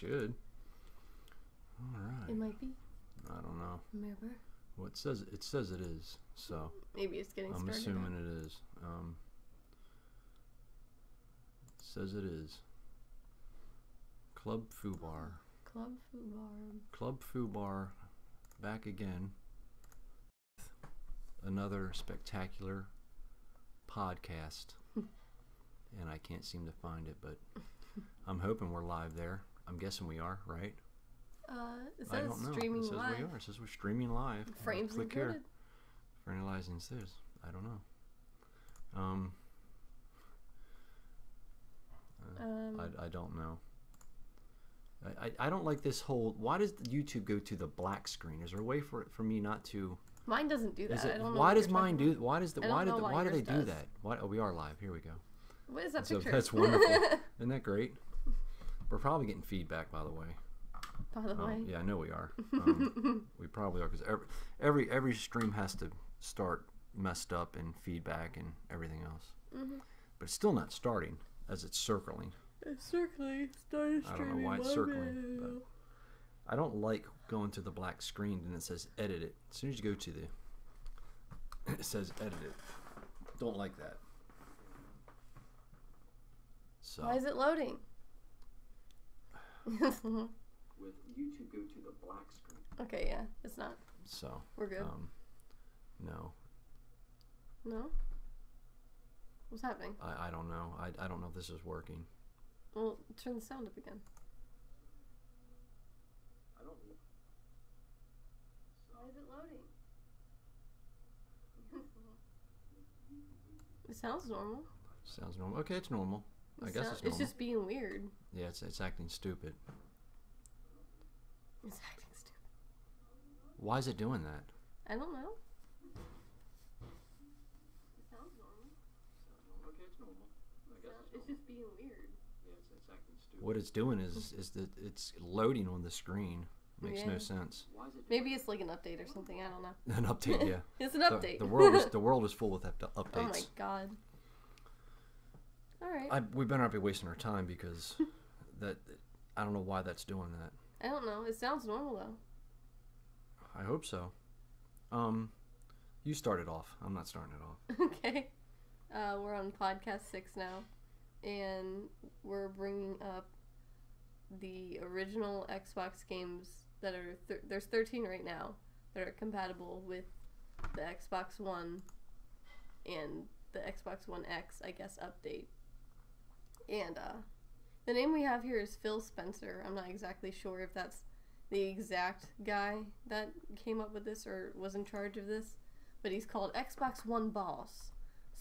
should. All right. It might be. I don't know. Maybe. Well, it says it is. So maybe it's getting started. I'm assuming it is. It says it is. Club Fubar. Club Fubar. Club Fubar, back again. Another spectacular podcast. And I can't seem to find it, but I'm hoping we're live there. I'm guessing we are, right? It I says don't know. streaming It says live. we are. It says we're streaming live. Frames click here included. for analyzing this. I don't know. I don't know. I don't like this whole. Why does YouTube go to the black screen? Is there a way for me not to? Mine doesn't do that. I don't know why what does you're mine talking do? Why does the? I don't know Why do yours they do does. that? Why? Oh, we are live. Here we go. about. What is that So picture? that's wonderful. Isn't that great? We're probably getting feedback, by the way. By the way. Yeah, I know we are. We probably are because every stream has to start messed up and feedback and everything else. But it's still not starting as it's circling. It's circling. Started I don't know why it's circling. But I don't like going to the black screen and it says edit it. As soon as you go to the, it says edit it. Don't like that. So. Why is it loading? With YouTube, go to the black screen. Okay, yeah, it's not. So. We're good. No. No? What's happening? I don't know. I don't know if this is working. Well, turn the sound up again. I don't know. Why is it loading? It sounds normal. Sounds normal. Okay, it's normal. I guess it's normal. It's just being weird. Yeah, it's acting stupid. It's acting stupid. Why is it doing that? I don't know. It sounds normal. Okay, it's normal. I guess It's just being weird. Yeah, it's acting stupid. What it's doing is that it's loading on the screen. Makes no sense. Maybe it's like an update or something. I don't know. An update, yeah. It's an update. The world is full with updates. Oh my god. All right. We better not be wasting our time because I don't know why that's doing that. I don't know. It sounds normal though. I hope so. You start it off. I'm not starting it off. Okay. We're on podcast 6 now, and we're bringing up the original Xbox games that are there's 13 right now that are compatible with the Xbox One and the Xbox One X, I guess, update. And the name we have here is Phil Spencer. I'm not exactly sure if that's the exact guy that came up with this or was in charge of this, but he's called Xbox One Boss.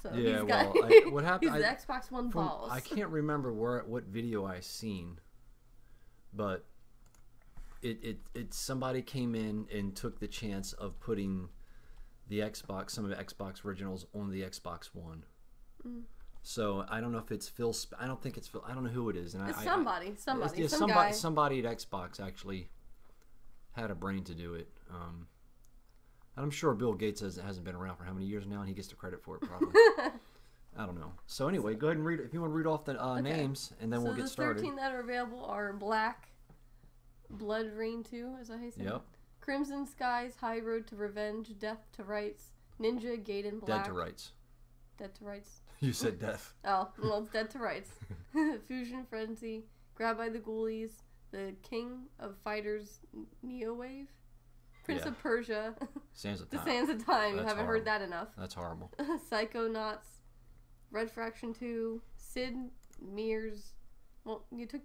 So yeah, he's got, what happened? He's the Xbox One Boss. I can't remember what video I seen, but it somebody came in and took the chance of putting the some of the Xbox originals on the Xbox One. So I don't know if it's Phil. I don't think it's Phil. I don't know who it is. And it's somebody. Yeah, some guy. Somebody at Xbox actually had a brain to do it. And I'm sure Bill Gates hasn't been around for how many years now, and he gets the credit for it probably. I don't know. So anyway, go ahead and read. If you want to read off the names, and then we'll get started. The 13 that are available are Black, Blood Rain 2, is that how you say it? Yep. Crimson Skies, High Road to Revenge, Death to Rights, Ninja Gaiden Black. Dead to Rights. Dead to Rights. You said death. Oh, well, it's Dead to Rights. Fusion Frenzy, Grab by the Ghoulies, The King of Fighters Neo Wave, Prince of Persia, Sands of The Time. Sands of Time. You That's haven't heard that enough. That's horrible. Psychonauts, Red Fraction 2, Sid Meier's. Well, you took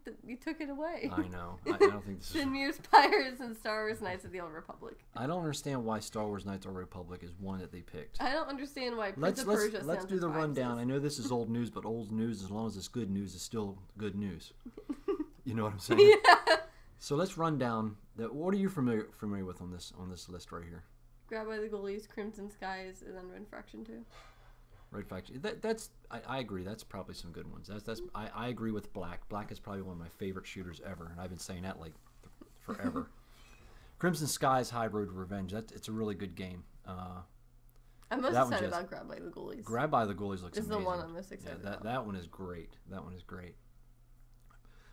it away. I know. I don't think this is. Sid Meier's Pirates and Star Wars Knights of the Old Republic. I don't understand why Star Wars Knights of the Republic is one that they picked. I don't understand why Prince of Persia. Let's do the rundown. I know this is old news, but old news, as long as it's good news, is still good news. You know what I'm saying? Yeah. So let's run down. What are you familiar with on this list right here? Grab by the Ghoulies, Crimson Skies, and then Red Fraction 2. Red Faction. I agree. That's probably some good ones. I agree with Black. Black is probably one of my favorite shooters ever, and I've been saying that like forever. Crimson Skies, High Road to Revenge. It's a really good game. I'm most excited about Grab by the Ghoulies. Grab by the Ghoulies looks amazing. This is the one I'm most excited about. That one is great. That one is great.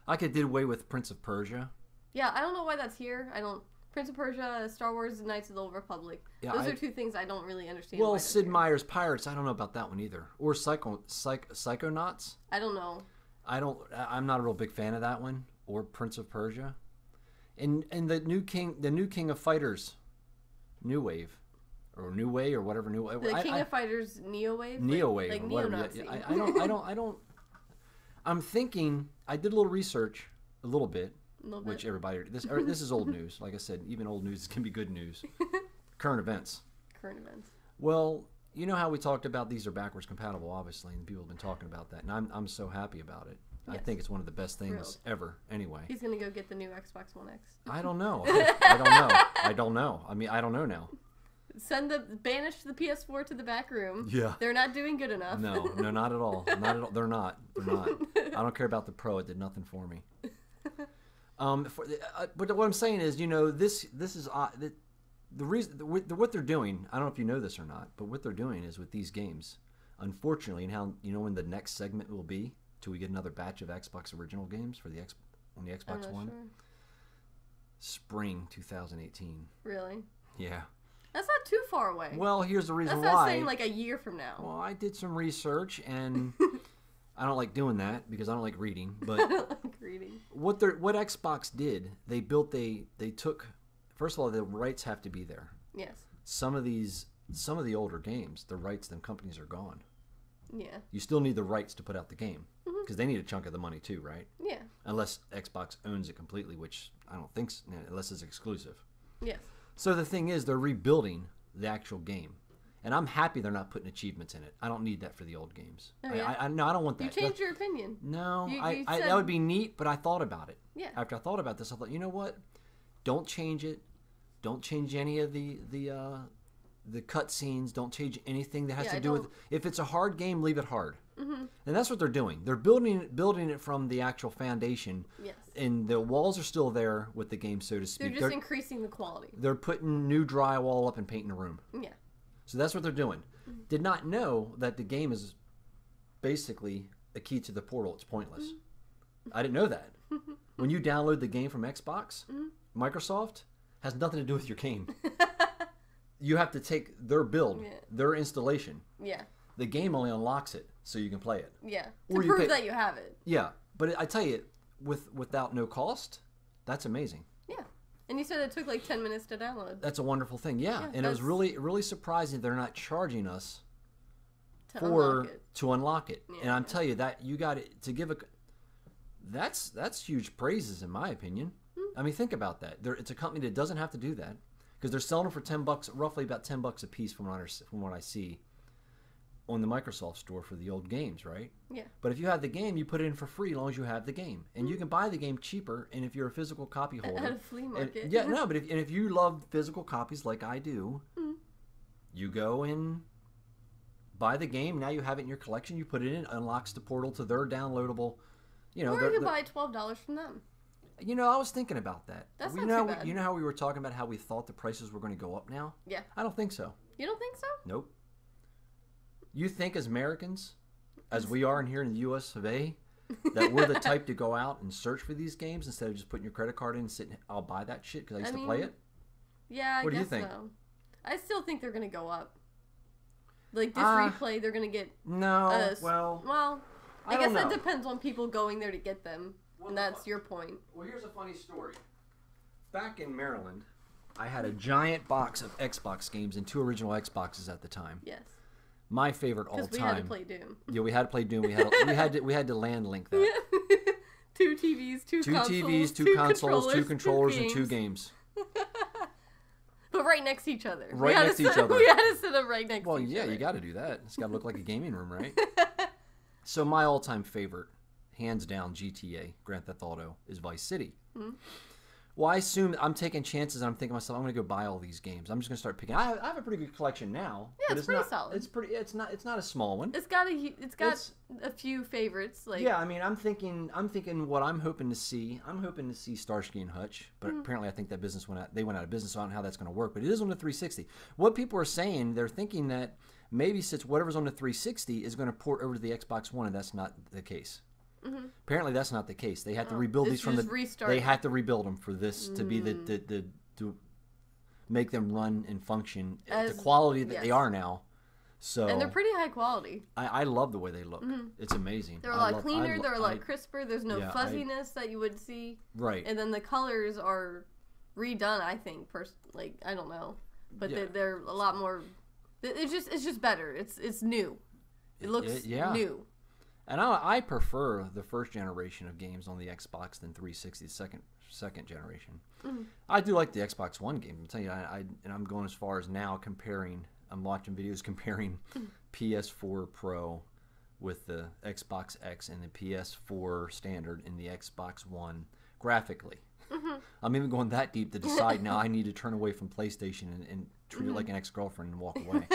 I could did away with Prince of Persia. Yeah, I don't know why that's here. I don't. Prince of Persia, Star Wars, Knights of the Old Republic. Yeah, Those are two things I don't really understand. Well, why that's Sid here. Meier's Pirates, I don't know about that one either. Or Psychonauts. I don't know. I'm not a real big fan of that one. Or Prince of Persia. And the new King of Fighters, New Wave. Or New Way or whatever New Way. The King of Fighters Neo Wave? Neo Wave. Like whatever. neo-Nazi. I don't. I'm thinking, I did a little research, a little bit. Which everybody, this is old news. Like I said, even old news can be good news. Current events. Current events. Well, you know how we talked about these are backwards compatible, obviously, and people have been talking about that, and I'm so happy about it. Yes. I think it's one of the best things ever. Anyway, He's gonna go get the new Xbox One X. I don't know. I don't know. I don't know. I mean, I don't know now. Banish the PS4 to the back room. Yeah. They're not doing good enough. No, not at all. Not at all. They're not. I don't care about the Pro. It did nothing for me. But what I'm saying is, you know, this is the reason what they're doing. I don't know if you know this or not, but what they're doing is with these games, unfortunately, and how you know when the next segment will be till we get another batch of Xbox original games for on the Xbox One. Sure. Spring 2018. Really? Yeah. That's not too far away. Well, here's the reason That's why. not saying like a year from now. Well, I did some research and. I don't like doing that because I don't like reading. But I don't like reading. What Xbox did, they took. First of all, the rights have to be there. Yes. Some of the older games, the rights, them companies are gone. Yeah. You still need the rights to put out the game because they need a chunk of the money too, right? Yeah. Unless Xbox owns it completely, which I don't think, unless it's exclusive. Yes. So the thing is, they're rebuilding the actual game. And I'm happy they're not putting achievements in it. I don't need that for the old games. Oh, yeah? No, I don't want that. You changed your opinion. No, You that would be neat, but I thought about it. Yeah. After I thought about this, I thought, you know what? Don't change it. Don't change any of the cutscenes. Don't change anything that has to do with. If it's a hard game, leave it hard. Mm-hmm. And that's what they're doing. They're building it from the actual foundation. Yes. And the walls are still there with the game, so to speak. They're just increasing the quality. They're putting new drywall up and painting a room. Yeah. So that's what they're doing. Did not know that the game is basically a key to the portal. It's pointless. I didn't know that. When you download the game from Xbox, Microsoft has nothing to do with your game. You have to take their build, their installation. Yeah. The game only unlocks it so you can play it. Yeah. To prove that you have it. Yeah. But I tell you, without no cost, that's amazing. Yeah. And you said it took like 10 minutes to download. That's a wonderful thing, yeah. And it was really, really surprising they're not charging us to unlock it. Yeah, and I'm telling you that you got it to give that's huge praises in my opinion. I mean, think about that. It's a company that doesn't have to do that because they're selling them for $10, roughly about $10 a piece from what I see on the Microsoft store for the old games, right? Yeah. But if you have the game, you put it in for free as long as you have the game, and you can buy the game cheaper. And if you're a physical copy holder, at a flea market, but if you love physical copies like I do, you go and buy the game. Now you have it in your collection. You put it in, unlocks the portal to their downloadable. You know, or you can buy $12 from them. You know, I was thinking about that. That's not too bad. You know how we were talking about how we thought the prices were going to go up now? Yeah. I don't think so. You don't think so? Nope. You think as Americans, as we are in here in the U.S. of A., that we're the type to go out and search for these games instead of just putting your credit card in and sitting, I'll buy that shit because I used to play it? Yeah, I what guess do you think? so. I still think they're going to go up. Like this replay, they're going to get... Well, I guess that depends on people going there to get them. And that's your point. Well, here's a funny story. Back in Maryland, I had a giant box of Xbox games and 2 original Xboxes at the time. Yes. My favorite all time. Because we had to play Doom. Yeah, we had to play Doom. We had to LAN link that. 2 TVs, 2 consoles, 2 TVs, 2 consoles, 2 controllers, and 2 games. games. But right next to each other. Right next to each other. We had to sit them right next to each other. Well, yeah, you got to do that. It's got to look like a gaming room, right? So my all-time favorite, hands down, GTA, Grand Theft Auto, is Vice City. Mm-hmm. Well, I assume I'm taking chances, and I'm thinking to myself, I'm going to go buy all these games. I'm just going to start picking. I have a pretty good collection now. Yeah, but it's pretty not, solid. It's not a small one. It's got a few favorites. Like yeah, I mean, I'm thinking what I'm hoping to see. I'm hoping to see Starsky and Hutch, but apparently I think that business went out of business. So I don't know how that's going to work. But it is on the 360. What people are saying, they're thinking that maybe since whatever's on the 360 is going to port over to the Xbox One, and that's not the case. Apparently, that's not the case. They had to Oh, rebuild it's these from just the. restarted. They had to rebuild them for this to be the to make them run and function at the As- quality that they yes. are now. So And they're pretty high quality. I love the way they look. It's amazing. They're a I lot love- cleaner. I lo- They're a lot I- crisper. There's no yeah, fuzziness that you would see. Right. And then the colors are redone. I think, like I don't know, but Yeah. they're a lot more. It's just better. It's new. It looks yeah. new. And I prefer the first generation of games on the Xbox than 360, second generation. I do like the Xbox One games. I'm telling you, and I'm going as far as now comparing. I'm watching videos comparing PS4 Pro with the Xbox X and the PS4 standard and the Xbox One graphically. I'm even going that deep to decide now I need to turn away from PlayStation and treat it like an ex-girlfriend and walk away.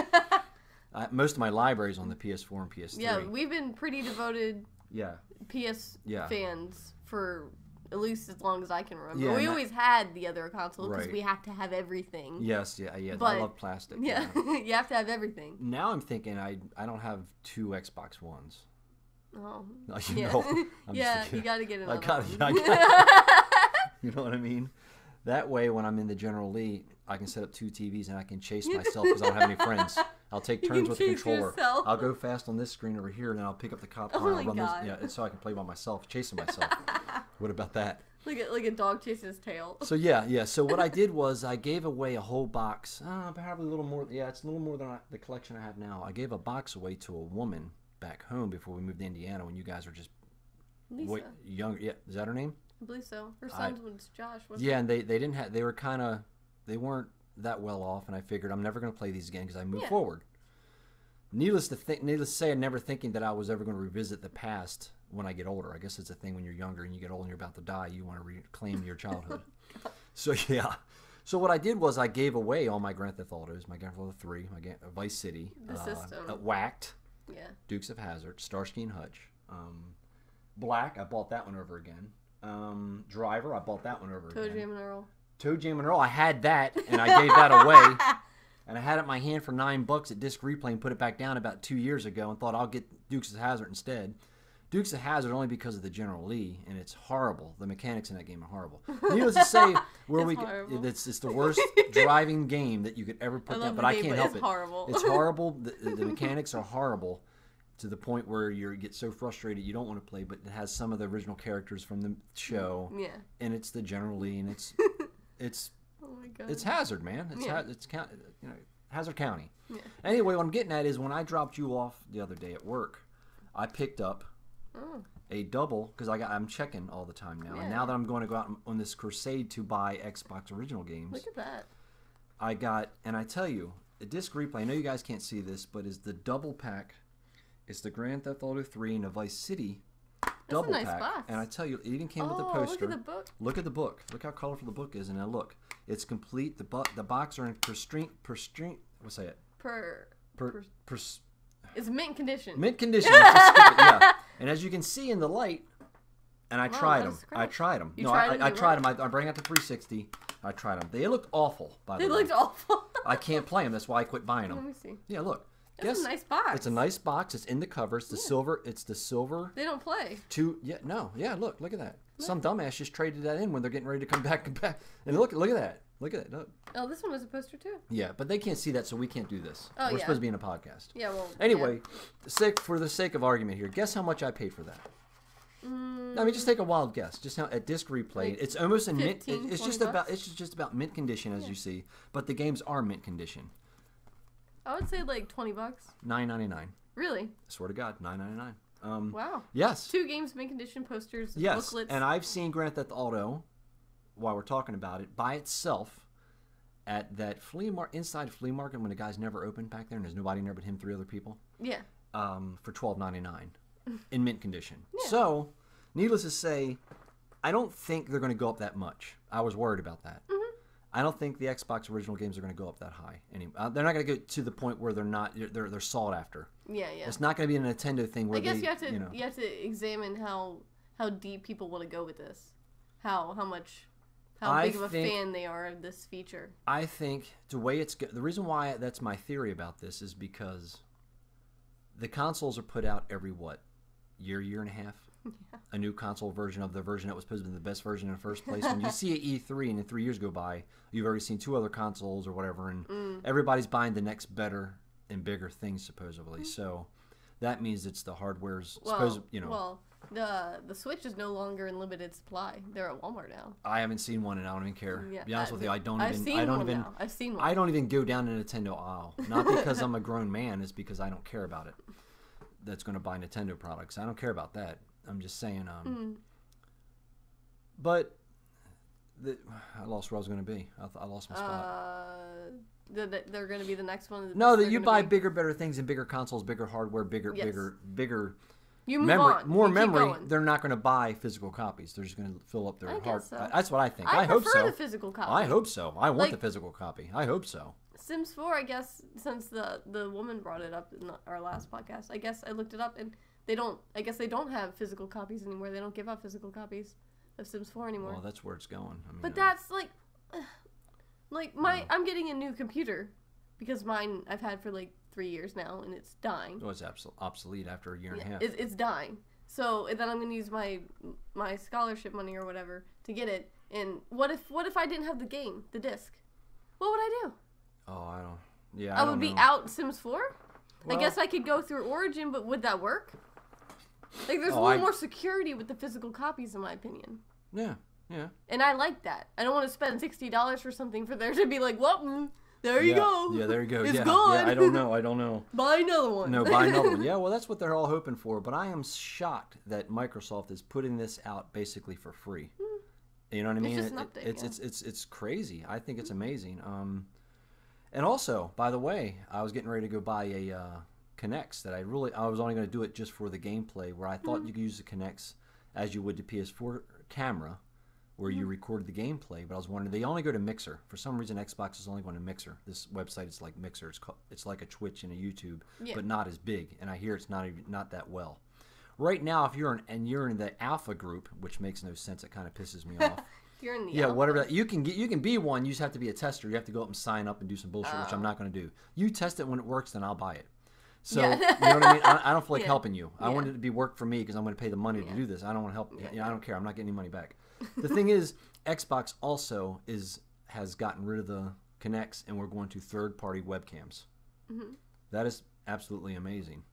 Most of my library is on the PS4 and PS3. Yeah, we've been pretty devoted Yeah. PS Yeah. fans for at least as long as I can remember. Yeah, we and always had the other console because Right. we have to have everything. Yes, yeah. I But- love plastic. Yeah, you have to have everything. Now I'm thinking I don't have 2 Xbox Ones. Oh, You yeah, know, I'm just yeah. thinking- You got to get another gotta- one. I gotta- You know what I mean? That way, when I'm in the General Lee, I can set up 2 TVs and I can chase myself because I don't have any friends. I'll take You turns can with the chase controller. yourself. I'll go fast on this screen over here, and then I'll pick up the cop car Oh and my I'll run God. this. Yeah, so I can play by myself, chasing myself. What about that? like a dog chases his tail. So yeah. So what I did was I gave away a whole box. Probably a little more. Yeah, it's a little more than the collection I have now. I gave a box away to a woman back home before we moved to Indiana when you guys were just Lisa, younger. Yeah, is that her name? I believe so. Her son's was Josh. Wasn't Yeah, and they didn't have. They were kind of. They weren't that well off, and I figured I'm never going to play these again because I moved Yeah. forward. Needless to say, I'm never thinking that I was ever going to revisit the past when I get older. I guess it's a thing when you're younger and you get old and you're about to die, you want to reclaim your childhood. So yeah. So what I did was I gave away all my Grand Theft Autos, my Grand Theft Auto 3, my Vice City, The system. Whacked, Yeah. Dukes of Hazzard, Starsky and Hutch, Black. I bought that one over again. Driver. I bought that one over Toe again. Jam and Earl. Toe Jam and Earl. I had that, and I gave that away. And I had it in my hand for $9 at Disc Replay and put it back down about 2 years ago and thought I'll get Dukes of Hazzard instead. Dukes of Hazzard only because of the General Lee, and it's horrible. The mechanics in that game are horrible. Needless to say, it's the worst driving game that you could ever put down. But I can't help it. Horrible. It's horrible. The mechanics are horrible to the point where you get so frustrated you don't want to play. But it has some of the original characters from the show, Yeah. and it's the General Lee, and it's Oh my god. it's Hazard, man. It's Yeah. Hazard County. Yeah. Anyway, what I'm getting at is when I dropped you off the other day at work, I picked up Oh. a double because I'm checking all the time now. And Yeah. now that I'm going to go out on this crusade to buy Xbox original games, Look at that. I got, and I tell you, the Disc Replay. I know you guys can't see this, but is the double pack. It's the Grand Theft Auto 3 and the Vice City double nice pack. box. And I tell you, it even came with the Oh, poster. look at the book. Look at the book. Look how colorful the book is, and now look, it's complete. The box are in what's that? It's mint condition. Mint condition. Yeah. And as you can see in the light, and I Wow, tried that's them. great. I tried them. You No, tried them, I they tried them. I bring out the 360. I tried them. They looked awful. By the They way, looked awful. I can't play them. That's why I quit buying Let them. me see. Yeah, look. That's a nice box. It's a nice box. It's in the cover. It's the silver. It's the silver. They don't play. Yeah. Look at that. Some dumbass just traded that in when they're getting ready to come back. And look at that. Look at it. Look. Oh, this one was a poster too. Yeah, but they can't see that, so we can't do this. Oh, We're yeah. supposed to be in a podcast. Yeah, well. Anyway, for the sake of argument here, guess how much I paid for that? I mean, just take a wild guess. Just how at Disc Replay, Like it's almost in mint. 15, It's 20 just bucks? just about mint condition, as you see. But the games are mint condition. I would say like $20. $9.99. Really? Swear to God, $9.99. Wow. Yes. 2 games, mint condition posters, Yes, booklets. and I've seen Grand Theft Auto, while we're talking about it, by itself at that inside flea market when the guy's never opened back there and there's nobody in there but him, 3 other people, Yeah. for $12.99 in mint condition. Yeah. So, needless to say, I don't think they're going to go up that much. I was worried about that. I don't think the Xbox original games are going to go up that high. They're not going to get to the point where they're sought after. Yeah. It's not going to be a Nintendo thing where I guess they, you have to examine how deep people want to go with this. How big of a fan they are of this feature. I think the reason why that's my theory about this is because the consoles are put out every year and a half. a new console version of the version that was supposed to be the best version in the first place. When you see at E3 and then 3 years go by, you've already seen 2 other consoles or whatever, and everybody's buying the next better and bigger thing supposedly. So that means it's the hardware's Well, the Switch is no longer in limited supply. They're at Walmart now. I haven't seen one, and I don't even care. Yeah, to be honest with you, I've seen one. I don't even go down the Nintendo aisle. Not because I'm a grown man, it's because I don't care about it. That's going to buy Nintendo products. I don't care about that. I'm just saying. But I lost where I was going to be. I lost my spot. They're going to be the next one. No, that you buy bigger, better things and bigger consoles, bigger hardware, bigger. You move memory, on. more You memory. keep going. They're not going to buy physical copies. They're just going to fill up their I guess so. That's what I think. I hope prefer so. the physical copy. I hope so. I want Like- the physical copy. I hope so. Sims 4, I guess, since the woman brought it up in our last podcast, I guess I looked it up and they don't have physical copies anymore. They don't give out physical copies of Sims 4 anymore. Well, that's where it's going. I mean, But that's I'm getting a new computer because mine I've had for like 3 years now and it's dying. it's obsolete after a year and a half. It's dying. So and then I'm gonna use my scholarship money or whatever to get it. And what if I didn't have the game, the disc? What would I do? Oh, I don't. Yeah, I would be out Sims 4. Well, I guess I could go through Origin, but would that work? Like, there's a Oh, little more security with the physical copies, in my opinion. Yeah. And I like that. I don't want to spend $60 for something for there to be like, well, there you go. Yeah, there you go. It's yeah, gone. Yeah, I don't know. Buy another one. No, buy another one. Yeah, well, that's what they're all hoping for. But I am shocked that Microsoft is putting this out basically for free. You know what I mean? It's just an update, It's crazy. I think it's amazing. And also, by the way, I was getting ready to go buy a Kinects that I was only going to do it just for the gameplay, where I thought you could use the Kinects as you would the PS4 camera, where you record the gameplay. But I was wondering, they only go to Mixer. For some reason, Xbox is only going to Mixer. This website is like Mixer. It's like a Twitch and a YouTube, but not as big. And I hear it's not that well. Right now, if you're in the alpha group, which makes no sense, it kind of pisses me off. You're in the alpha. Whatever. You can be one. You just have to be a tester. You have to go up and sign up and do some bullshit, which I'm not going to do. You test it when it works, then I'll buy it. So you know what I mean? I don't feel like helping you. I want it to be work for me because I'm going to pay the money to do this. I don't want to help. I don't care. I'm not getting any money back. The thing is, Xbox also has gotten rid of the Kinects, and we're going to third-party webcams. That is absolutely amazing.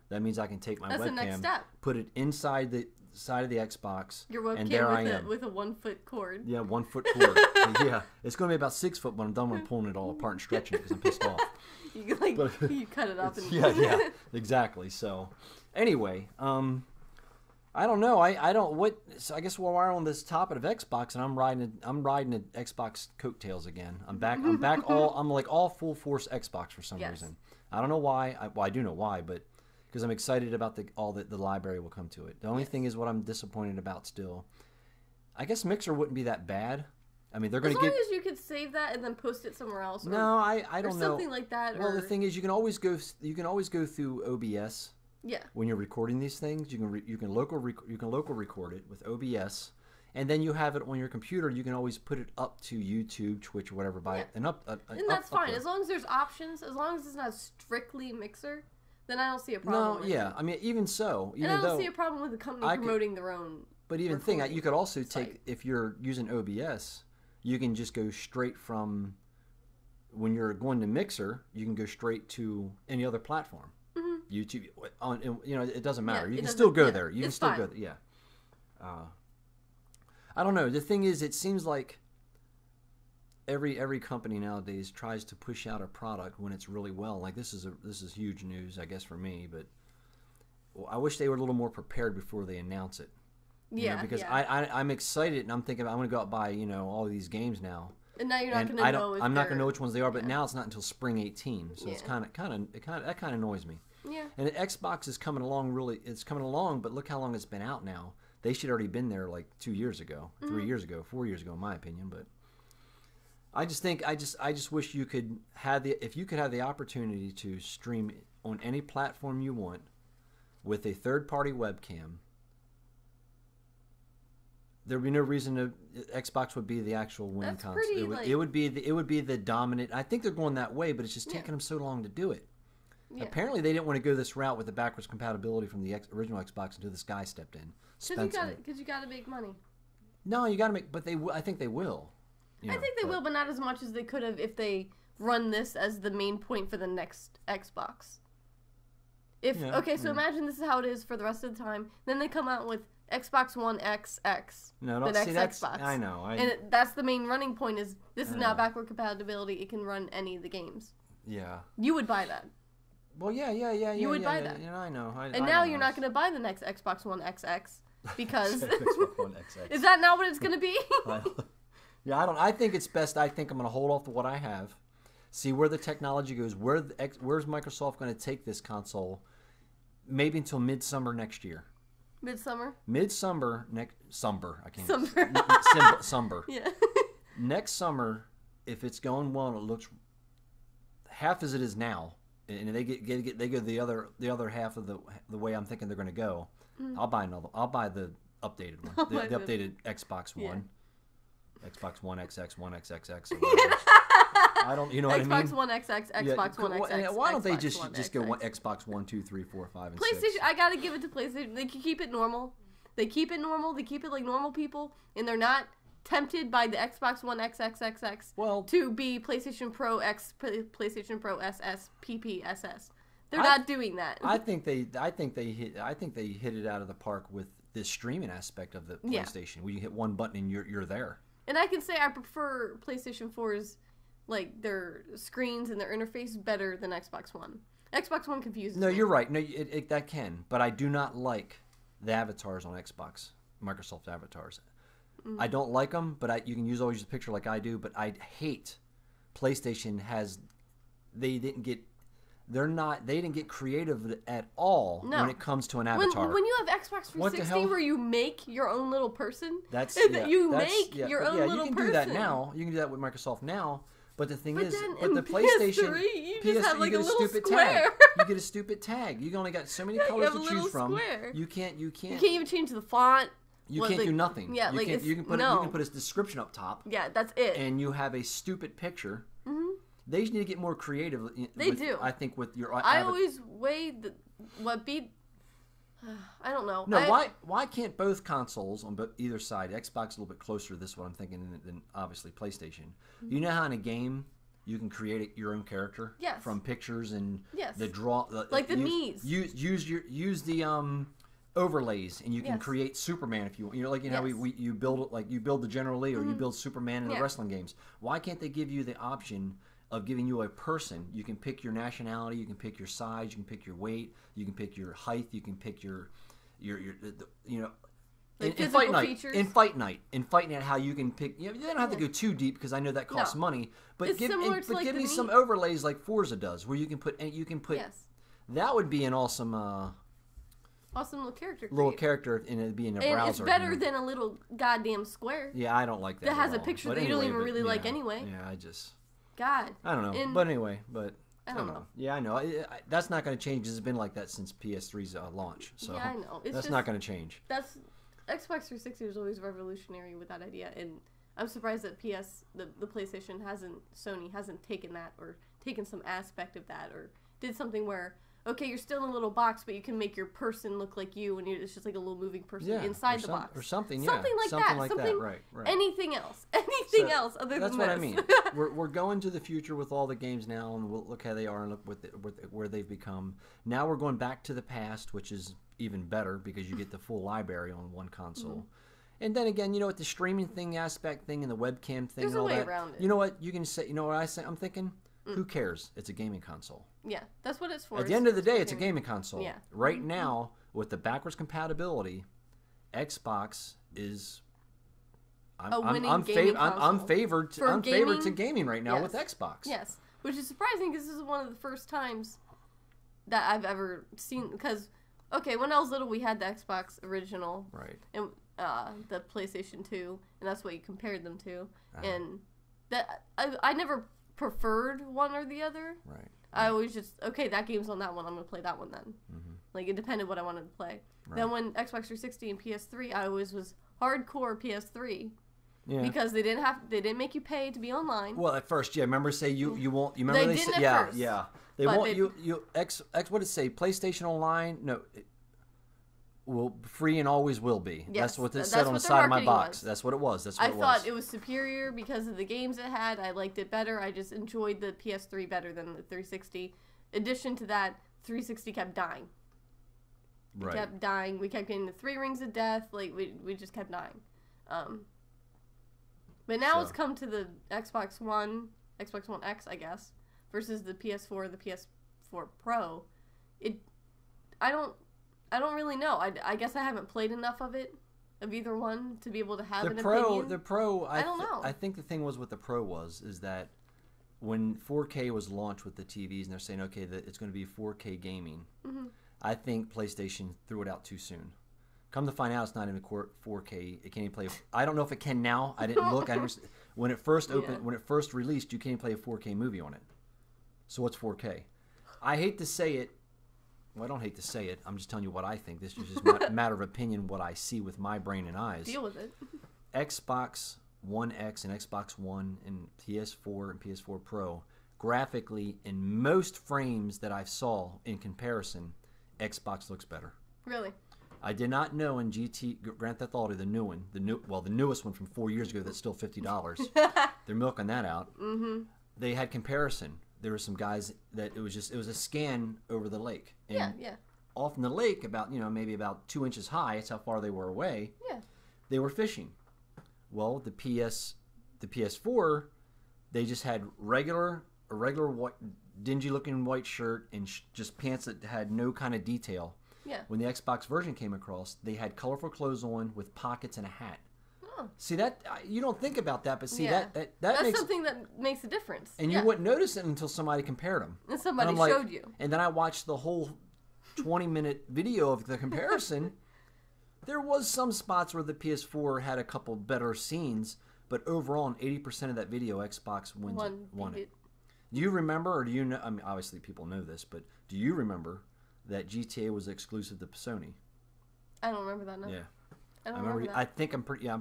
That means I can take my That's the next webcam, step. put it inside the side of the Xbox, Your webcam and there I am. with a 1-foot cord. Yeah, 1 foot cord. Yeah, it's going to be about 6 foot when I'm done with pulling it all apart and stretching it because I'm pissed off. You cut it up and Yeah, exactly. So, anyway, I don't know. I don't what. So I guess we're on this topic of Xbox, and I'm riding the Xbox coattails again. I'm back. I'm like all full force Xbox for some reason. I don't know why. I do know why, but because I'm excited about the library will come to it. The only thing is what I'm disappointed about still. I guess Mixer wouldn't be that bad. I mean, they're going to as long as you could save that and then post it somewhere else. No, I don't know. Or something like that. Well, the thing is, you can always go through OBS. Yeah. When you're recording these things, you can local record it with OBS, and then you have it on your computer. You can always put it up to YouTube, Twitch, or whatever, and that's fine as long as there's options. As long as it's not strictly Mixer, then I don't see a problem. I mean, even so, and I don't see a problem with the company promoting their own. But even you could also take, if you're using OBS, you can just go straight from when you're going to Mixer, you can go straight to any other platform. YouTube, it doesn't matter. You can still go there. You can still go there. Yeah. I don't know. The thing is, it seems like every company nowadays tries to push out a product when it's really well. Like this is huge news, I guess, for me. But I wish they were a little more prepared before they announce it. Because I'm excited and I'm thinking I'm going to go out and buy all these games now. And now you're not going to know. I'm not going to know which ones they are. But now it's not until spring 18, so it's that kind of annoys me. Yeah. And Xbox is coming along. It's coming along, but look how long it's been out now. They should already been there like 2 years ago, 3 years ago, 4 years ago, in my opinion. But I just wish you could have if you could have the opportunity to stream on any platform you want with a third-party webcam. There'd be no reason Xbox would be the actual winning console. It would be the dominant. I think they're going that way, but it's just taking them so long to do it. Yeah. Apparently, they didn't want to go this route with the backwards compatibility from the original Xbox until this guy stepped in. spent. Because you got to make money. No, you got to make. But I think they will. I think they will, but not as much as they could have if they run this as the main point for the next Xbox. So imagine this is how it is for the rest of the time. Then they come out with Xbox One XX. No, don't the see next that's. Xbox. I know. That's the main running point. Is this is now backward compatibility? It can run any of the games. Yeah. You would buy that. Well, yeah. You would buy that. Yeah, I know. And now you're not going to buy the next Xbox One XX because Xbox One XX. Is that not what it's going to be? Yeah, I don't. I think it's best. I think I'm going to hold off to what I have, see where the technology goes. Where's Microsoft going to take this console? Maybe until midsummer next year. Midsummer next summer. I can't. Summer. Yeah. Next summer, if it's going well, and it looks half as it is now, and they go the other half of the way I'm thinking they're going to go. I'll buy the updated one, the updated Xbox One. Xbox One XX, One XXX. I don't, you know what I mean? Xbox One XX, Xbox One XX. Why don't they just go Xbox 1, 2, 3, 4, 5, and PlayStation? 6? I gotta give it to PlayStation. They keep it normal. They keep it like normal people, and they're not tempted by the Xbox One XXXX to be PlayStation Pro X, PlayStation Pro SS, PPSS. They're not doing that. I think they hit it out of the park with the streaming aspect of the PlayStation. Where you hit one button and you're there. And I can say I prefer PlayStation 4's like their screens and their interface better than Xbox One. Xbox One confuses me. No, you're right. No, that can. But I do not like the avatars on Xbox, Microsoft avatars. I don't like them, but you can always use a picture like I do. But I hate PlayStation they didn't get creative at all when it comes to an avatar. When you have Xbox 360 where you make your own little person, you can person. Do that now. You can do that with Microsoft now. But the thing is, the PlayStation, you just have like a little square. You get a stupid tag. You only got so many colors to choose from. Square. You can't even change the font. You can't do nothing. Yeah, you can put a description up top. Yeah, that's it. And you have a stupid picture. Mm-hmm. They just need to get more creative. They do. I think with your. I always weigh what beat. I don't know. No, why can't both consoles on either side? Xbox a little bit closer to this one I'm thinking than obviously PlayStation. Mm-hmm. You know how in a game you can create your own character from pictures and the draw like the Mii's. Use the overlays and you can create Superman if you want. You know, like how you build the General Lee or you build Superman in the wrestling games. Why can't they give you the option of giving you a person? You can pick your nationality, you can pick your size, you can pick your weight, you can pick your height, you can pick your like in Fight Night. In Fight Night, how you can pick. You don't have to go too deep because I know that costs money. But give me some overlays like Forza does, where you can put. Yes. That would be an awesome. Awesome little character. And it'd be in a browser. It's better than a little goddamn square. Yeah, I don't like that. That has a picture that you don't even really like anyway. Yeah, I don't know. But anyway, I don't know. Yeah, I know. That's not going to change. It's been like that since PS3's launch. So yeah, I know. That's not going to change. Xbox 360 was always revolutionary with that idea, and I'm surprised that the PlayStation Sony hasn't taken that or taken some aspect of that or did something where you're still in a little box, but you can make your person look like you, and it's just like a little moving person inside the box or something. Something like that. Right. Anything else else other than that's this. What I mean. We're going to the future with all the games now, and we'll look how they are and look where they've become. Now we're going back to the past, which is even better because you get the full library on one console. Mm-hmm. And then again, with the streaming aspect thing and the webcam thing There's and all a way that. around it. You know what? You can say. You know what I'm thinking? Who cares? It's a gaming console. Yeah, that's what it's for. At the end of the day, it's a gaming console. Yeah. Right now, with the backwards compatibility, Xbox is. I'm favored to gaming right now with Xbox. Yes, which is surprising because this is one of the first times that I've ever seen. Because when I was little, we had the Xbox original, right, and the PlayStation 2, and that's what you compared them to. And that I never preferred one or the other. Right. I always just that game's on that one. I'm gonna play that one then. Mm-hmm. Like it depended what I wanted to play. Right. Then when Xbox 360 and PS3, I always was hardcore PS3. Yeah. Because they didn't make you pay to be online. Well, at first, remember say you won't. You remember they said first, They won't you what did it say? PlayStation Online? No. will free and always will be. Yes, That's what it that's said on what the their side of my marketing box. was. That's what it was. That's what I it thought was. it was superior because of the games it had. I liked it better. I just enjoyed the PS3 better than the 360. Addition to that, 360 kept dying. Right. Kept dying. We kept getting the 3 rings of death. Like we just kept dying. But now it's come to the Xbox One X, I guess, versus the PS4, the PS4 Pro. I don't really know. I guess I haven't played enough of either one to be able to have an opinion. The Pro, I don't know. I think the thing was with the Pro is that when 4K was launched with the TVs and they're saying, okay, that it's going to be 4K gaming, I think PlayStation threw it out too soon. Come to find out, it's not even 4K. It can't even play. I don't know if it can now. I didn't look. When it first opened, when it first released, you can't play a 4K movie on it. So what's 4K? I hate to say it. Well, I don't hate to say it. I'm just telling you what I think. This is just a matter of opinion, what I see with my brain and eyes. Deal with it. Xbox One X and Xbox One and PS4 and PS4 Pro, graphically, in most frames that I saw in comparison, Xbox looks better. Really? I did not know in Grand Theft Auto, the new one, the newest one from 4 years ago that's still $50. They're milking that out. They had comparison. There were some guys that it was a scan over the lake. And yeah. Off in the lake, about maybe about 2 inches high. That's how far they were away. Yeah. They were fishing. Well, the PS4, they just had a regular white, dingy-looking white shirt and just pants that had no kind of detail. Yeah. When the Xbox version came across, they had colorful clothes on with pockets and a hat. Oh. See that you don't think about that, but see that's makes something that makes a difference. and you wouldn't notice it until somebody compared them. And somebody I'm like, showed you. And then I watched the whole 20-minute video of the comparison. There was some spots where the PS4 had a couple better scenes, but overall, in 80% of that video, Xbox won it. Do you remember, or do you know? I mean, obviously people know this, but do you remember that GTA was exclusive to Sony? I don't remember that. No. Yeah, I don't remember that. I think I'm pretty. Yeah,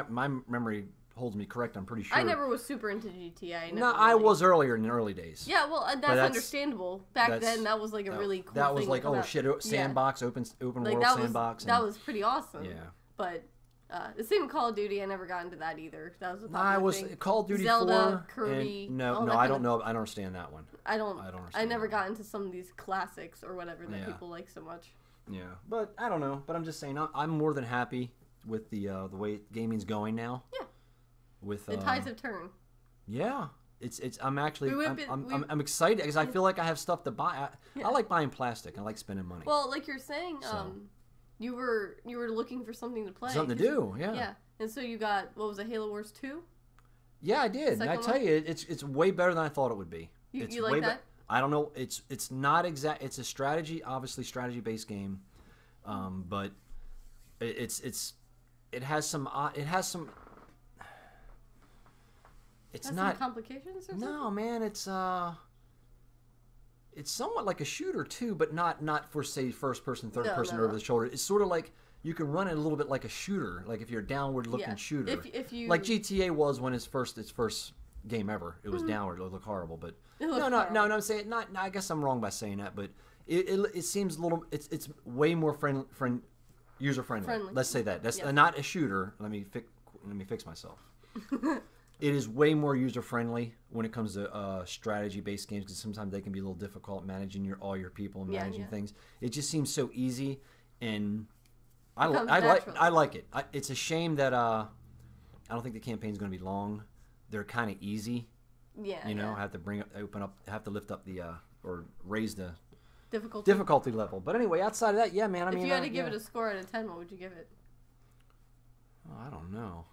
my memory holds me correct, I'm pretty sure. I never was super into GTA. I was earlier in the early days. Yeah, well, that's understandable. Back then, that was like a really cool thing. That was like, oh shit, sandbox, open world sandbox. That was pretty awesome. Yeah. But the same Call of Duty, I never got into that either. That was a popular thing. Call of Duty Zelda, 4. Kirby. No, I don't know. I don't understand that one. I don't understand. I never got into some of these classics or whatever that people like so much. Yeah, but I don't know. But I'm just saying, I'm more than happy with the way gaming's going now. Yeah. With the tides have turned. Yeah, it's. I'm actually. I'm excited because I feel like I have stuff to buy. I like buying plastic. I like spending money. Well, like you're saying, you were looking for something to play. Something to do. Yeah. Yeah, and so you got, what was it, Halo Wars 2? Yeah, I did. And I tell you, it's way better than I thought it would be. You like that? I don't know. It's not exact. It's a strategy, obviously strategy-based game, but it has some. It's not some complications or something? No, man. It's somewhat like a shooter too, but not for, say, first person, third person over the shoulder. It's sort of like you can run it a little bit like a shooter, like if you're a downward looking shooter. If you like GTA was when its first game ever. It was downward. It looked horrible, but no. I'm saying not. I guess I'm wrong by saying that, but it seems a little. It's way more user friendly. Let's say that. That's not a shooter. Let me fix myself. It is way more user friendly when it comes to strategy based games, because sometimes they can be a little difficult managing all your people and managing things. It just seems so easy, and I like it. It's a shame that I don't think the campaign's going to be long. They're kind of easy. Yeah. I have to have to lift up the or raise the difficulty level. But anyway, outside of that, yeah, man. If you had to give it a score out of 10, what would you give it? Oh, I don't know.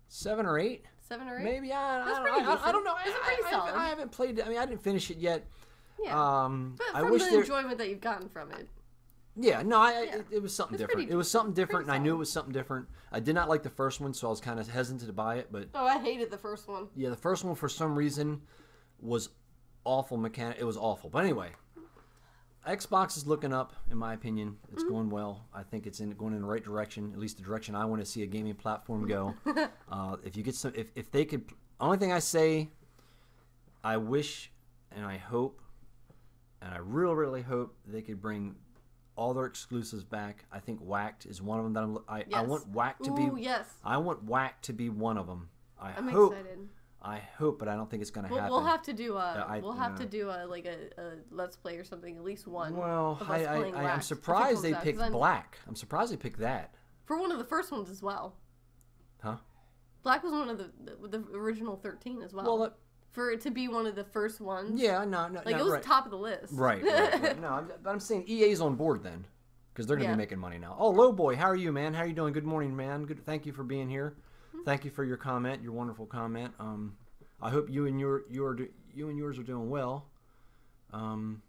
7 or 8. 7 or 8? Maybe. I don't know. It's pretty solid. I haven't played it. I mean, I didn't finish it yet. Yeah. But from the enjoyment that you've gotten from it. Yeah, no, it was something different. It was something different, and I knew it was something different. I did not like the first one, so I was kind of hesitant to buy it. But I hated the first one. Yeah, the first one for some reason was awful mechanic. It was awful. But anyway, Xbox is looking up, in my opinion. It's going well. I think it's going in the right direction, at least the direction I want to see a gaming platform go. If you get if they could, only thing I say, I wish and I hope, and I really, really hope they could bring all their exclusives back. I think Whacked is one of them that I want Whacked to be. Yes. I want Whacked to be one of them. I'm excited. I hope, but I don't think it's going to happen. We'll have to do a like a let's play or something, at least one. Well, of us playing I'm Whacked surprised they if it comes out, picked Black. I'm surprised they picked that. for one of the first ones as well. Huh? Black was one of the original 13 as well. Well, for it to be one of the first ones. yeah, no, Like, it was top of the list. Right. No, but I'm saying EA's on board then, because they're going to be making money now. Oh, Low Boy, how are you, man? How are you doing? Good morning, man. Good. Thank you for being here. Thank you for your comment, your wonderful comment. I hope you and yours are doing well. You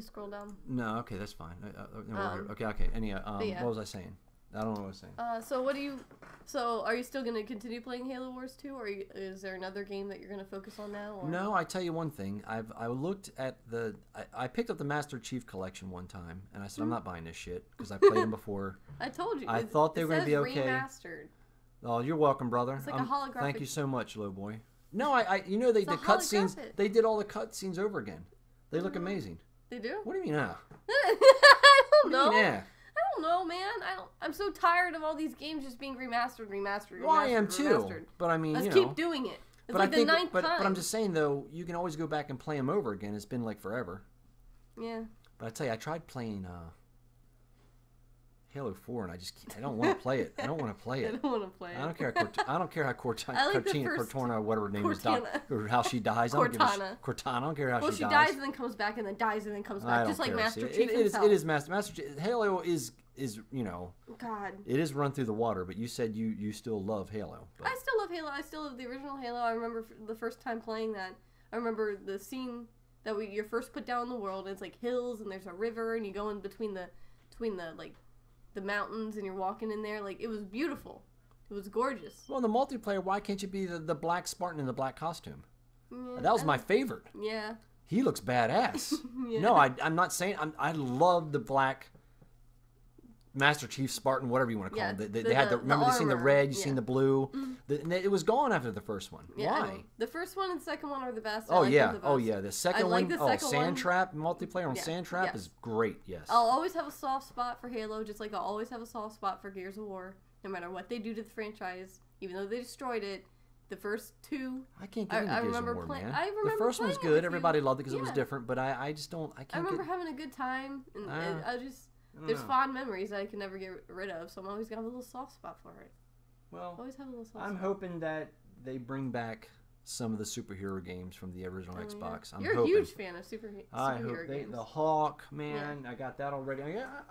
scroll down. No, okay, that's fine. Okay. What was I saying? I don't know what I was saying. So are you still going to continue playing Halo Wars 2, or is there another game that you're going to focus on now? Or? No, I tell you one thing. I looked at I picked up the Master Chief Collection one time, and I said I'm not buying this shit because I played them before. I told you. I thought they were going to be okay. Remastered. Oh, you're welcome, brother. It's like a holographic. Thank you so much, Low Boy. No, the cutscenes. They did all the cutscenes over again. They look amazing. They do? What do you mean now? I don't know. Yeah. I don't know, man. I'm so tired of all these games just being remastered. Well, I am too. But I mean, let's keep doing it. It's like the ninth time. But I'm just saying though, you can always go back and play them over again. It's been like forever. Yeah. But I tell you, I tried playing Halo 4, and I don't want to play it. I don't want to play it. I don't want to play it. I don't care how Cortana, whatever her name is, or how she dies. Cortana. I don't care how she dies. Well, she dies and then comes back, and then dies and then comes back, just like Master Chief himself. It is Master Chief. Halo is God. It is run through the water, but you said you still love Halo. But. I still love Halo. I still love the original Halo. I remember the first time playing that. I remember the scene that you're first put down in the world, and it's like hills, and there's a river, and you go in between the like the mountains, and you're walking in there. Like, it was beautiful. It was gorgeous. Well, in the multiplayer, why can't you be the black Spartan in the black costume? Yeah, that was my favorite. Yeah. He looks badass. Yeah. No, I'm not saying... I love the black Master Chief Spartan, whatever you want to call him. They had remember, you've seen the red, you've seen the blue. Mm-hmm. It was gone after the first one. Yeah, why? The first one and second one are the best. Oh, yeah. Oh, yeah. The second one, Sand Trap, multiplayer on Yeah. Sand Trap Yes. is great, yes. I'll always have a soft spot for Halo, just like I'll always have a soft spot for Gears of War, no matter what they do to the franchise. Even though they destroyed it, the first two... I can't get into Gears of War, man. I remember the first one was good. Everybody loved it because it was Yeah. different, but I just don't... I remember having a good time, and I just... There's fond memories that I can never get rid of, so I'm always got a little soft spot for it. Well, always have a little soft I'm spot. hoping that they bring back some of the superhero games from the original Xbox. Yeah. You're a huge fan of superhero games. The Hawk, man, yeah. I got that already.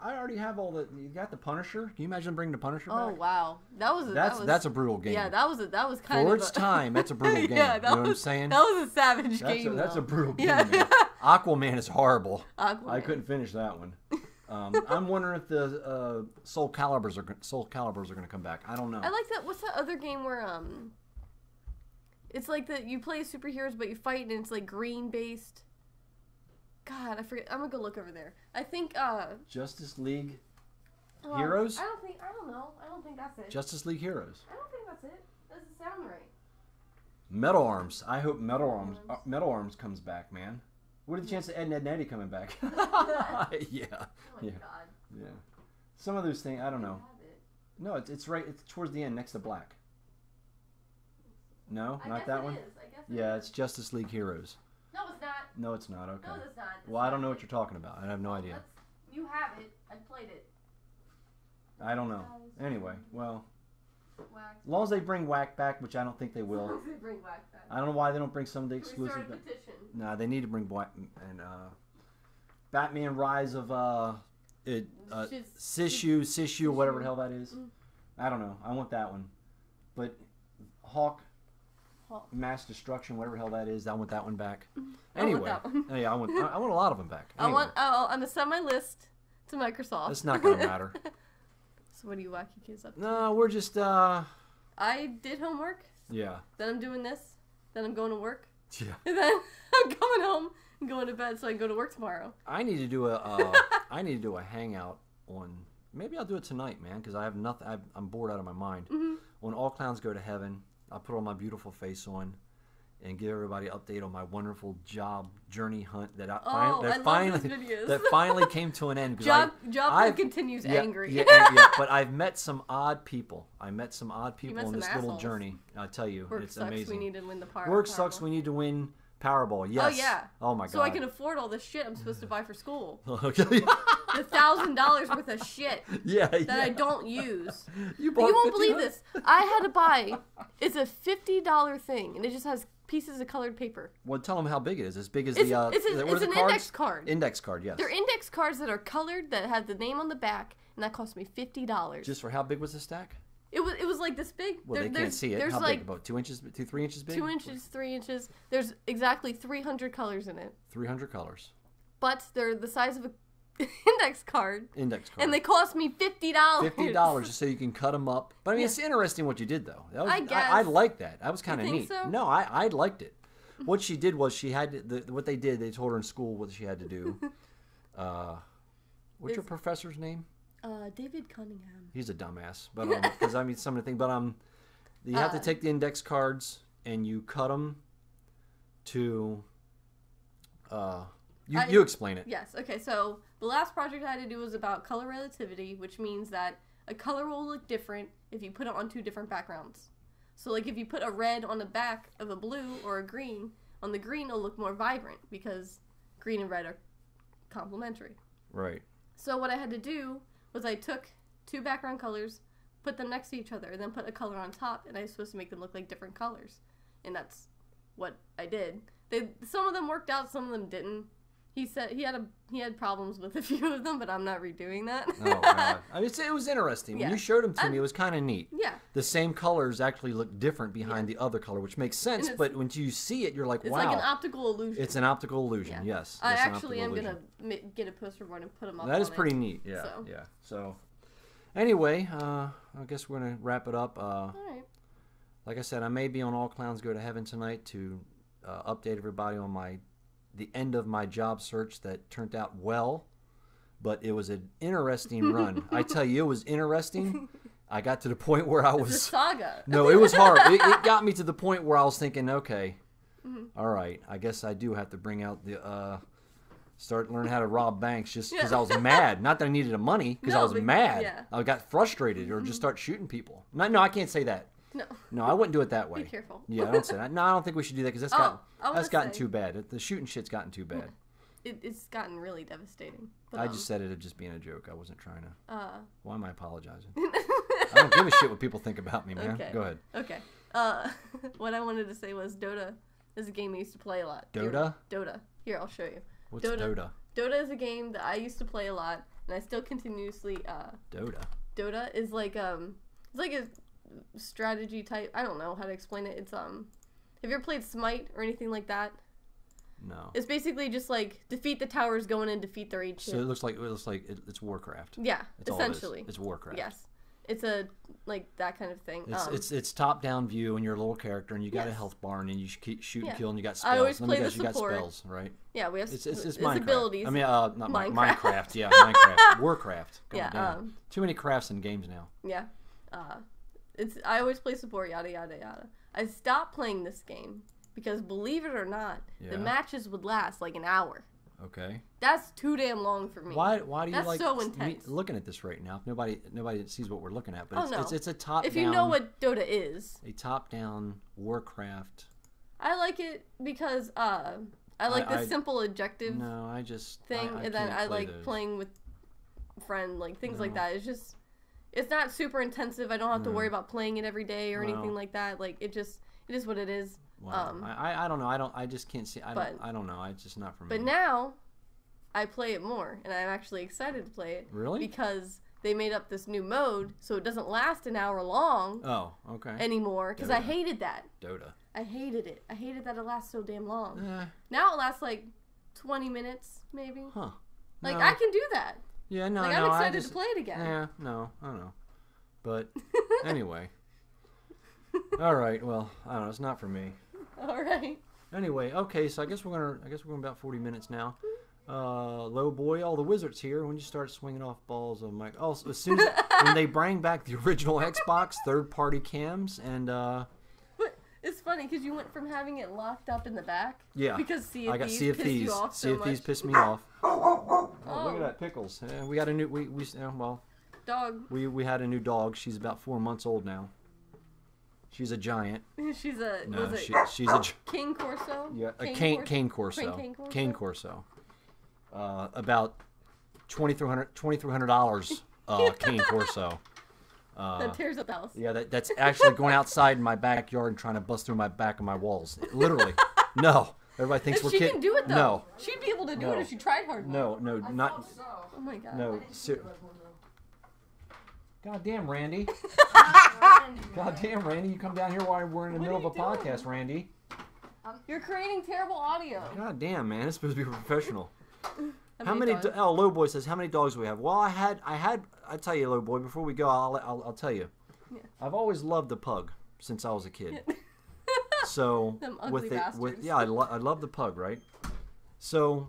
I already have all the. You got the Punisher. Can you imagine bringing the Punisher back? Oh wow, that's a brutal game. Yeah, that was kind for of its time. That's a brutal game. Yeah, you know what I'm saying? That was a savage game. That's a brutal game. Yeah. Man. Aquaman is horrible. Aquaman. I couldn't finish that one. I'm wondering if the Soul Calibers are going to come back. I don't know. I like that. What's that other game where it's like that you play as superheroes but you fight and it's like green based. God, I forget. I'm gonna go look over there. I think Justice League Heroes. I don't know. I don't think that's it. Justice League Heroes. I don't think that's it. Doesn't sound right. Metal Arms. I hope Metal Arms comes back, man. What are the chances of Ed, and Eddie coming back? Yeah. Oh my God. Yeah. Some of those things, I don't know. No, it's right. It's towards the end, next to Black. No, not that one. Yeah, it's Justice League Heroes. No, it's not. No, it's not. Okay. No, it's not. Well, I don't know what you're talking about. I have no idea. You have it. I played it. I don't know. Anyway, well, as long as they bring Whack back, which I don't think they will. They bring Whack back. I don't know why they don't bring some of the exclusives back. Nah, they need to bring Whack and Batman Rise of Sishu, whatever the hell that is. I don't know. I want that one. But Hawk, Mass Destruction, whatever the hell that is, I want that one back. Anyway, yeah, I want a lot of them back. Anyway. I'm gonna send my list to Microsoft. It's not gonna matter. So what do you wacky kids up to? No, we're just I did homework. Yeah. Then I'm doing this. Then I'm going to work. Yeah. And then I'm coming home and going to bed so I can go to work tomorrow. I need to do a hangout on. Maybe I'll do it tonight, man, because I have nothing. I'm bored out of my mind. Mm-hmm. When all clowns go to heaven, I'll put all my beautiful face on, and give everybody an update on my wonderful job journey hunt that I love those videos. that finally came to an end. Job hunt continues angry. But I've met some odd people. I met some odd people on this little journey. I tell you, Work it's sucks. amazing. We need to win the Powerball. Work sucks. We need to win Powerball. Yes. Oh yeah. Oh my god. So I can afford all the shit I'm supposed to buy for school. Okay. The $1,000 worth of shit that I don't use. You won't believe this. I had to buy. It's a $50 thing, and it just has pieces of colored paper. Well, tell them how big it is. As big as It's the an cards? index card. Index card, yes. They're index cards that are colored that have the name on the back, and that cost me $50. Just for how big was the stack? It was like this big. Well, they can't see it. There's How like big? About 2 inches, 3 inches big? 2 inches, 3 inches. There's exactly 300 colors in it. 300 colors. But they're the size of a index card. Index card. And they cost me $50. $50 just so you can cut them up. But I mean, it's interesting what you did, though. That was, I guess. I liked that. That was kind of You think neat. so? No, I liked it. What she did was she had to, what they did. They told her in school what she had to do. What's your professor's name? David Cunningham. He's a dumbass, but because I mean some of the things. But you have to take the index cards and you cut them to. You explain it. Yes. Okay. So the last project I had to do was about color relativity, which means that a color will look different if you put it on two different backgrounds. So like if you put a red on the back of a blue or a green, on the green it'll look more vibrant because green and red are complementary. Right. So what I had to do was I took two background colors, put them next to each other, and then put a color on top, and I was supposed to make them look like different colors. And that's what I did. Some of them worked out, some of them didn't. He said he had problems with a few of them, but I'm not redoing that. Oh god! I mean, it was interesting when you showed them to me. It was kind of neat. Yeah. The same colors actually look different behind the other color, which makes sense. But when you see it, you're like, wow! It's like an optical illusion. It's an optical illusion. Yeah. Yes. I actually am gonna get a poster board and put them up. That is pretty neat. Yeah. So. Yeah. So, anyway, I guess we're gonna wrap it up. All right. Like I said, I may be on All Clowns Go to Heaven tonight to update everybody on the end of my job search that turned out well, but it was an interesting run. I tell you, it was interesting. I got to the point where I was... It's a saga. No, it was hard. It got me to the point where I was thinking, okay, all right, I guess I do have to bring out the... start learning how to rob banks just because I was mad. Not that I needed the money, because I was mad. Yeah. I got frustrated or just start shooting people. No, I can't say that. No, I wouldn't do it that way. Be careful. Yeah, don't say that. No, I don't think we should do that because that's gotten too bad. The shooting shit's gotten too bad. It's gotten really devastating. But, I just said it just being a joke. I wasn't trying to. Why am I apologizing? I don't give a shit what people think about me, man. Okay. Go ahead. Okay. What I wanted to say was Dota is a game I used to play a lot. Dota? Dota. Here, I'll show you. What's Dota? Dota is a game that I used to play a lot, and I still continuously. Dota. Dota is like it's like a strategy type. I don't know how to explain it. It's have you ever played Smite or anything like that? No. It's basically just like defeat the towers, go in and defeat their agent. So it looks like it's Warcraft. Yeah, That's essentially. It's Warcraft. Yes. It's a that kind of thing. It's top down view and you're a little character and you got a health bar and you keep shoot and kill and you got spells. I always play the you got support. spells, right? Yeah, we have it's Minecraft. abilities. I mean, not Minecraft. Minecraft. Yeah, Minecraft. Warcraft. Yeah. Too many crafts in games now. Yeah. I always play support. Yada yada yada. I stopped playing this game because, believe it or not, the matches would last like an hour. Okay. That's too damn long for me. Why do you That's like so intense. looking at this right now? Nobody sees what we're looking at, but it's a top down. If you know what Dota is. A top down Warcraft. I like it because I like the simple objective thing, and then I like playing with friend, like things like that. It's not super intensive. I don't have to worry about playing it every day or anything like that. Like it is what it is. Well, I don't know. I just can't see. I don't know. It's just not for me. But now, I play it more, and I'm actually excited to play it. Really? Because they made up this new mode, so it doesn't last an hour long. Oh, okay. Anymore, because I hated that. Dota. I hated it. I hated that it lasts so damn long. Eh. Now it lasts like 20 minutes, maybe. Huh. Like I can do that. Yeah, no, like, I'm excited to play it again. Yeah, no, I don't know. But anyway. All right. Well, I don't know. It's not for me. All right. Anyway, okay. So I guess we're going about 40 minutes now. Low boy, all the wizards here. When you start swinging off balls, I'm like, oh, so as soon as when they bring back the original Xbox third-party cams and. But it's funny. funny because you went from having it locked up in the back. Yeah. Because Sea of I got Thieves Sea of pissed Thieves. you off Sea so of Thieves much. pissed me off. Oh, look Oh. at that, Pickles. We got a new. Well, Dog. we had a new dog. She's about 4 months old now. She's a giant. She's a No, was it she's a King Corso? yeah, a King cane Corso? corso. Cane Corso? Cane corso. About $2,300 cane corso. That tears up the house. Yeah, that's actually going outside in my backyard and trying to bust through my back and my walls. Literally. No. Everybody thinks If we're she kidding. can do it though. No. She'd be able to do No. it if she tried hard enough. No, not. Oh my god. No. God damn, Randy. God damn, Randy. You come down here while we're in the middle of a podcast, Randy. You're creating terrible audio. God damn, man. It's supposed to be professional. I How mean, many? dogs. Oh, Low Boy says, how many dogs do we have? Well, I tell you, Low Boy, before we go, I'll tell you. Yeah. I've always loved a pug since I was a kid. So Them ugly bastards. I love the pug, right? So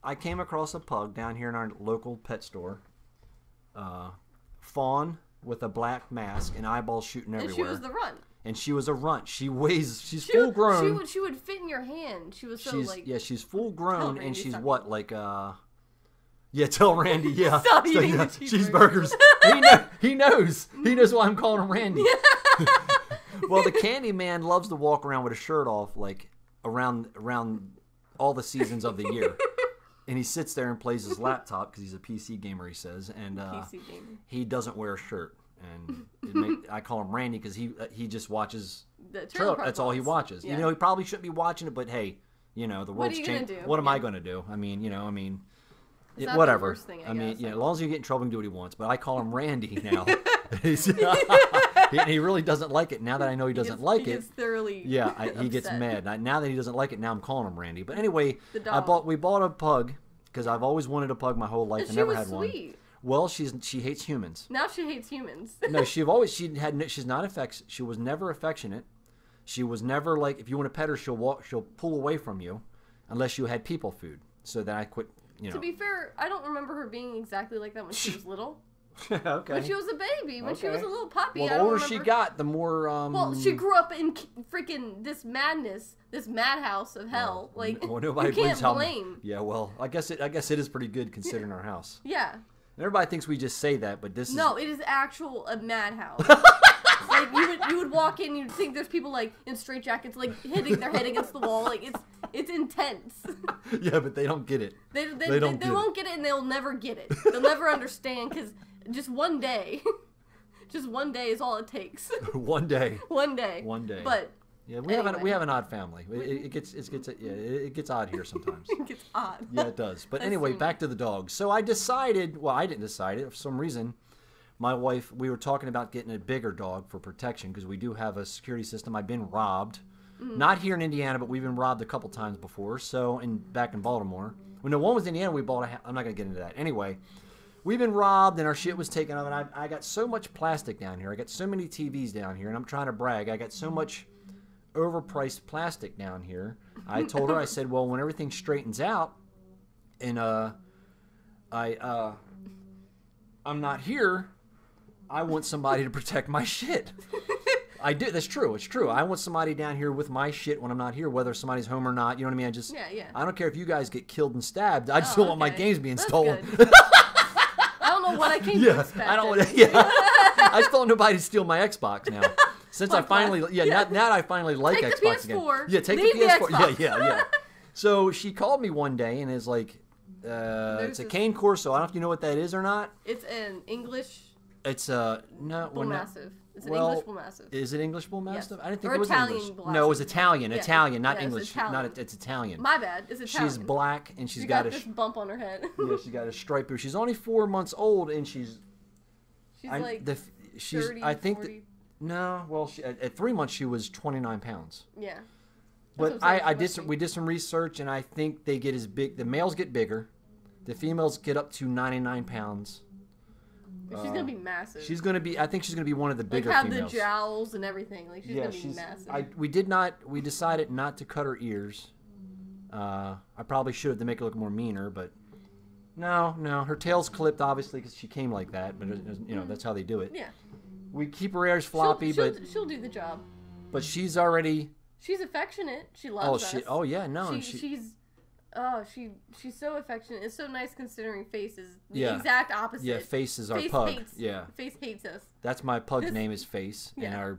I came across a pug down here in our local pet store. Fawn with a black mask and eyeballs shooting And everywhere. she was the runt. And she was a runt. She's full grown. She would fit in your hand. She was so like. She's full grown Randy and she's stop what like tell Randy, yeah. Stop So, eating yeah, the cheeseburgers. He knows. He knows why I'm calling him Randy. Well, the Candy Man loves to walk around with his shirt off like around all the seasons of the year. And he sits there and plays his laptop because he's a PC gamer, he says, and PC gamer. he doesn't wear a shirt. And I call him Randy because he just watches The trailer. Park That's all he Boys. watches. Yeah. You know, he probably shouldn't be watching it, but hey, you know, the What are world's you gonna changed. do? What am Yeah. I going to do? I mean, It's not the whatever. worst thing, I mean, guess. yeah, as long as you get in trouble, he can do what he wants. But I call him Randy now. he really doesn't like it. Now that I know he doesn't like he it, gets thoroughly yeah, he gets upset. mad. Now that he doesn't like it, now I'm calling him Randy. But anyway, The dog. we bought a pug because I've always wanted a pug my whole life. And I she never was had one. sweet. Well, she hates humans. Now she hates humans. No, she's not she was never affectionate. She was never like, if you want to pet her, she'll pull away from you unless you had people food. So then I quit, To be fair, I don't remember her being exactly like that when she was little. Okay. When she was a baby, when she was Okay. a little puppy. Well, I the don't older remember. she got, the more Well, she grew up in freaking this madness, this madhouse of hell. Like, well, nobody you believes can't how. blame. Yeah, well, I guess it is pretty good considering our house. Yeah. And everybody thinks we just say that, but this No, it is actual a madhouse. Like you would walk in, you'd think there's people like in straitjackets, like hitting their head against the wall. Like it's intense. is. Yeah, but they don't get it. They don't get won't get it, and they'll never get it. They'll never understand because just one day, just one day is all it takes. One day. One day. One day. But Yeah, we have Anyway. an odd family. It gets odd here sometimes. it gets odd. Yeah, it does. But That's anyway, too back to the dogs. So I decided, well, I didn't decide it. For some reason, my wife, we were talking about getting a bigger dog for protection because we do have a security system. I've been robbed. Not here in Indiana, but we've been robbed a couple times before. So, back in Baltimore. When the one was in Indiana, we bought I'm not going to get into that. Anyway, we've been robbed and our shit was taken up. And I got so much plastic down here. I got so many TVs down here. And I'm trying to brag. I got so much overpriced plastic down here. I told her, I said, well, when everything straightens out and I'm not here, I want somebody to protect my shit. I do. That's true. It's true. I want somebody down here with my shit when I'm not here, whether somebody's home or not. You know what I mean? Yeah. I don't care if you guys get killed and stabbed. I just don't want my okay. games being That's stolen. good. I don't know what I came to expect. I don't want to. Yeah, I just don't want nobody to steal my Xbox now. Since I Fuck finally, that. now that I finally like Take the Xbox again. PS4, Yeah, take leave the the PS4. Xbox. Yeah. So she called me one day and is like, it's a this- cane corso. I don't know if you know what that is or not. It's an English It's no, bull well, no. mastiff. It's an Well, English bull mastiff. Is it English bull mastiff? Yes. I didn't think Or it was Italian English. bull No, it was mastiff. Italian. Yeah. Italian, not Yeah, it's English. Italian. It's Italian. My bad. It's Italian. She's black and she's She got got a this bump on her head. yeah, she's got a stripe. She's only 4 months old and she's She's like she's 30, I think 40. no, well at 3 months she was 29 pounds. Yeah. But what I'm saying, I she did must some, be. we did some research and I think they get as big. The males get bigger, the females get up to 99 pounds. She's gonna be massive. She's gonna be. I think she's gonna be one of the like bigger have females. the jowls and everything. Like she's Yeah, gonna be she's. massive. We decided not to cut her ears. I probably should have to make her look more meaner, but no. Her tail's clipped obviously because she came like that. But that's how they do it. Yeah. We keep her ears floppy, she'll do the job. but she's already She's affectionate. She loves us. Oh yeah, no, and she's so affectionate. It's so nice considering Face is the Yeah. exact opposite. yeah. Face is our Face pug. hates, Yeah, Face hates us. that's my pug's name is Face, and Yeah.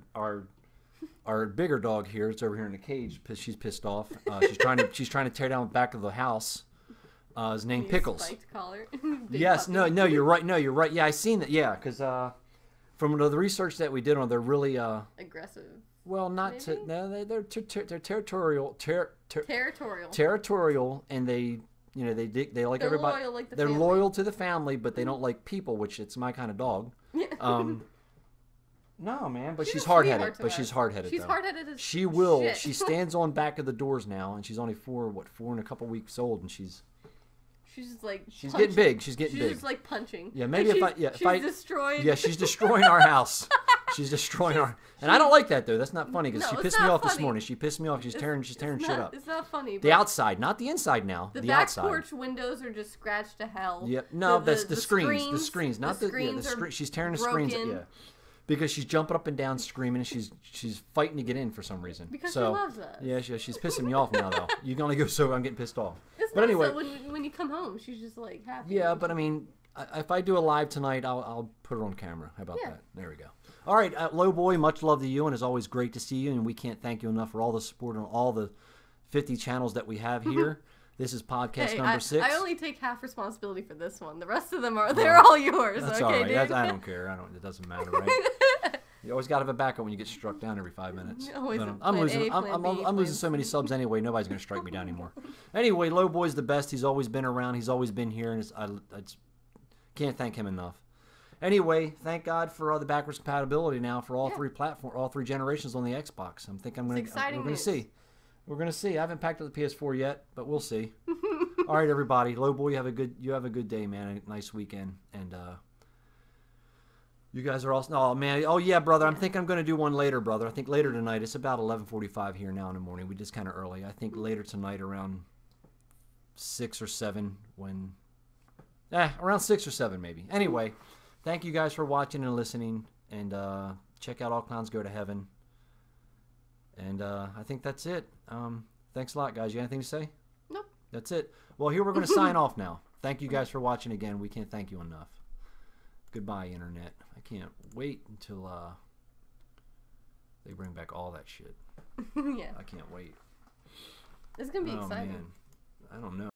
our bigger dog here, it's over here in the cage. She's pissed off. She's trying to tear down the back of the house. Is named Big Pickles. Spiked collar. Yes, puppy. no, you're right. No, you're right. Yeah, I seen that. Yeah, because from the research that we did on, they're really Aggressive. well, not to Maybe? no, they're territorial, Territorial. and they they like They're everybody. loyal like the They're family. loyal to the family, but they don't like people, which it's my kind of dog. Yeah. No, man, but She's she's a hard sweetheart headed. to But us. she's hard headed. She's hard headed as She will. shit. She stands on back of the doors now, and she's only four and a couple weeks old, and she's just like she's punching. getting big. She's getting She's big. just like punching. Yeah, maybe Like, if she's I destroyed. yeah, she's destroying our house. She's destroying our, and I don't like that though. That's not funny because No, she it's pissed me not off this funny. morning. She pissed me off. She's tearing shit It's up. It's not funny. The but outside, not the inside now. The The back outside. porch windows are just scratched to hell. Yep. No, that's the screens. screens. The screens, not the screens are screen. She's tearing the screens. broken. Yeah. Because she's jumping up and down screaming, and she's fighting to get in for some reason. Because so, she loves us. Yeah, she's pissing me off now though. You can only go so I'm getting pissed off. It's But nice anyway, though when you come home, she's just like happy. yeah, but I mean, if I do a live tonight, I'll put her on camera. How about Yeah. that? There we go. All right, Low Boy, much love to you, and it's always great to see you. And we can't thank you enough for all the support on all the 50 channels that we have here. This is podcast number 6. I only take half responsibility for this one. The rest of them they're all yours. That's okay, all right. dude. I don't care. It doesn't matter, right? You always got to have a backup when you get struck down every 5 minutes. Always But, a I'm plan losing. A, plan B, I'm plan losing so many C. subs anyway. Nobody's gonna strike me down anymore. Anyway, Low Boy's the best. He's always been around. He's always been here, and I can't thank him enough. Anyway, thank God for all the backwards compatibility now for all three platforms, all 3 generations on the Xbox. exciting We're gonna news. see. We're gonna see. I haven't packed up the PS4 yet, but we'll see. All right, everybody. Low Boy, you have a good day, man. A nice weekend, and you guys are also. Oh man. Oh yeah, brother. I think I'm gonna do one later, brother. I think later tonight. It's about 11:45 here now in the morning. We just kind of early. I think later tonight around 6 or 7 when. Around 6 or 7 maybe. Anyway, thank you guys for watching and listening, and check out All Clowns Go to Heaven. And I think that's it. Thanks a lot, guys. You got anything to say? Nope. That's it. Well, here we're going to sign off now. Thank you guys for watching again. We can't thank you enough. Goodbye, Internet. I can't wait until they bring back all that shit. Yeah. I can't wait. It's gonna be Oh, exciting. man. I don't know.